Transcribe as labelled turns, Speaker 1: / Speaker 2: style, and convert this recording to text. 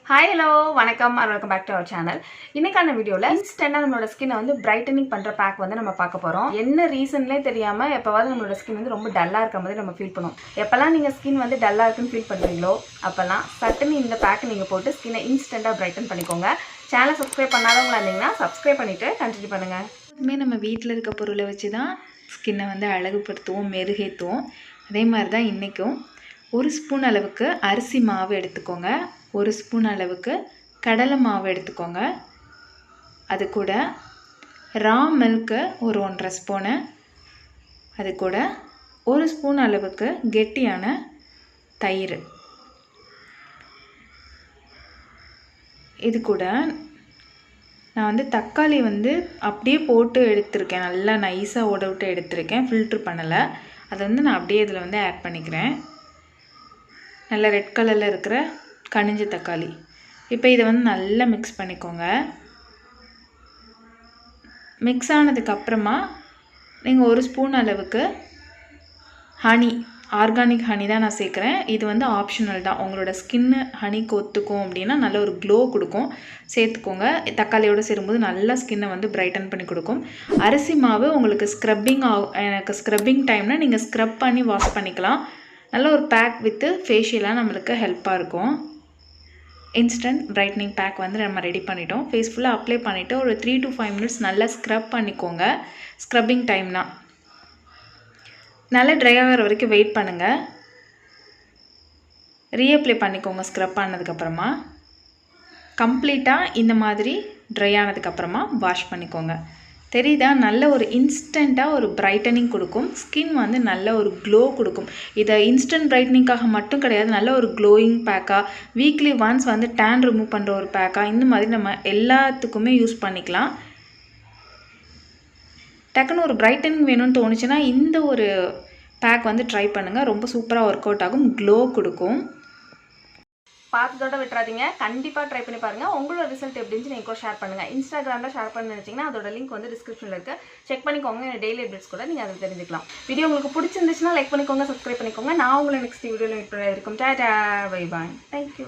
Speaker 1: Hi, hello, வணக்கம் and welcome back to our channel. இன்னைக்கான வீடியோல இன்ஸ்டன்ட்டா நம்மளோட ஸ்கினை வந்து பிரைட்டனிங் பண்ற பேக் வந்து நம்ம பார்க்க போறோம். என்ன ரீசன்லயே தெரியாம எப்பவாவது நம்மளோட ஸ்கின் வந்து ரொம்ப டல்லா இருக்க மாதிரி நம்ம ஃபீல் பண்ணுவோம். எப்பலாம் நீங்க ஸ்கின் வந்து டல்லா இருக்குன்னு ஃபீல் பண்றீங்களோ அப்பலாம் சட்டுன்னு இந்த பேக் நீங்க போட்டு ஸ்கினை இன்ஸ்டன்ட்டா பிரைட்டன் பண்ணிக்கோங்க. சேனலை சப்ஸ்கிரைப் பண்ணாதவங்களா இருந்தீங்கன்னா சப்ஸ்கிரைப் பண்ணிட்டு கண்டினியூ பண்ணுங்க.
Speaker 2: எப்பவுமே நம்ம வீட்டில் இருக்க பொருளை வச்சு தான் ஸ்கின்னை வந்து அழகுபடுத்துவோம், மெருகேற்றுவோம். அதே மாதிரி தான் இன்றைக்கும் ஒரு ஸ்பூன் அளவுக்கு அரிசி மாவு எடுத்துக்கோங்க, ஒரு ஸ்பூன் அளவுக்கு கடலை மாவு எடுத்துக்கோங்க, அது கூட ரா மில்க்கு ஒரு 1.5 ஸ்பூனு, அது கூட ஒரு ஸ்பூன் அளவுக்கு கெட்டியான தயிர், இது கூட நான் வந்து தக்காளி வந்து அப்படியே போட்டு எடுத்திருக்கேன், நல்லா நைஸாக ஓட விட்டு எடுத்திருக்கேன், ஃபில்ட்ரு பண்ணலை. அதை வந்து நான் அப்படியே இதில் வந்து ஆட் பண்ணிக்கிறேன். நல்ல ரெட் கலரில் இருக்கிற கனிஞ்ச தக்காளி. இப்போ இதை வந்து நல்லா மிக்ஸ் பண்ணிக்கோங்க. மிக்ஸ் ஆனதுக்கப்புறமா நீங்கள் ஒரு ஸ்பூன் அளவுக்கு ஹனி, ஆர்கானிக் ஹனி தான் நான் சேர்க்குறேன். இது வந்து ஆப்ஷனல் தான். உங்களோட ஸ்கின்னு ஹனிக்கு ஒத்துக்கும் அப்படின்னா நல்ல ஒரு க்ளோ கொடுக்கும், சேர்த்துக்கோங்க. தக்காளியோடு சேரும்போது நல்லா ஸ்கின்னை வந்து பிரைட்டன் பண்ணி கொடுக்கும். அரிசி மாவு உங்களுக்கு ஸ்க்ரப்பிங் டைம்னால் நீங்கள் ஸ்க்ரப் பண்ணி வாஷ் பண்ணிக்கலாம். நல்ல ஒரு பேக் வித்து ஃபேஷியலாக நம்மளுக்கு ஹெல்ப்பாக இருக்கும். இன்ஸ்டன்ட் பிரைட்னிங் பேக் வந்து நம்ம ரெடி பண்ணிட்டோம். ஃபேஸ் ஃபுல்லாக அப்ளை பண்ணிவிட்டு ஒரு 3 to 5 minutes நல்லா ஸ்க்ரப் பண்ணிக்கோங்க. ஸ்க்ரப்பிங் டைம்னா நல்லா ட்ரை ஆகிற வரைக்கும் வெயிட் பண்ணுங்கள். ரீஅப்ளை பண்ணிக்கோங்க. ஸ்க்ரப் ஆனதுக்கப்புறமா கம்ப்ளீட்டாக இந்த மாதிரி ட்ரை ஆனதுக்கப்புறமா வாஷ் பண்ணிக்கோங்க. தெரியுதா? நல்ல ஒரு இன்ஸ்டண்ட்டாக ஒரு பிரைட்டனிங் கொடுக்கும். ஸ்கின் வந்து நல்ல ஒரு க்ளோ கொடுக்கும். இதை இன்ஸ்டன்ட் பிரைட்னிங்காக மட்டும் கிடையாது, நல்ல ஒரு க்ளோயிங் பேக்காக, வீக்லி ஒன்ஸ் வந்து டேன் ரிமூவ் பண்ணுற ஒரு பேக்காக, இந்த மாதிரி நம்ம எல்லாத்துக்குமே யூஸ் பண்ணிக்கலாம். டக்குன்னு ஒரு பிரைட்டனிங் வேணும்னு தோணுச்சுன்னா இந்த ஒரு பேக் வந்து ட்ரை பண்ணுங்கள். ரொம்ப சூப்பராக ஒர்க் அவுட் ஆகும், க்ளோ கொடுக்கும்.
Speaker 1: பார்த்ததோட விட்டுறாதீங்க, கண்டிப்பாக ட்ரை பண்ணி பாருங்கள். உங்களோட ரிசல்ட் எப்படின்னு நீங்கள் கூட ஷேர் பண்ணுங்கள். இன்ஸ்டாகிராமில் ஷேர் பண்ணி நினச்சிங்கன்னா அதோட லிங்க் வந்து டிஸ்கிரிப்ஷனில் இருக்குது, செக் பண்ணிக்கோங்க. டெய்லி அப்டேட்ஸ் கூட நீங்கள் அதை தெரிஞ்சுக்கலாம். வீடியோ உங்களுக்கு பிடிச்சிருந்துச்சுன்னா லைக் பண்ணிக்கோங்க, சப்ஸ்கிரைப் பண்ணிக்கோங்க. நான் உங்களை நெக்ஸ்ட் வீடியோவில் மீட் பண்ண இருக்கும். Tata, bye bye, thank you.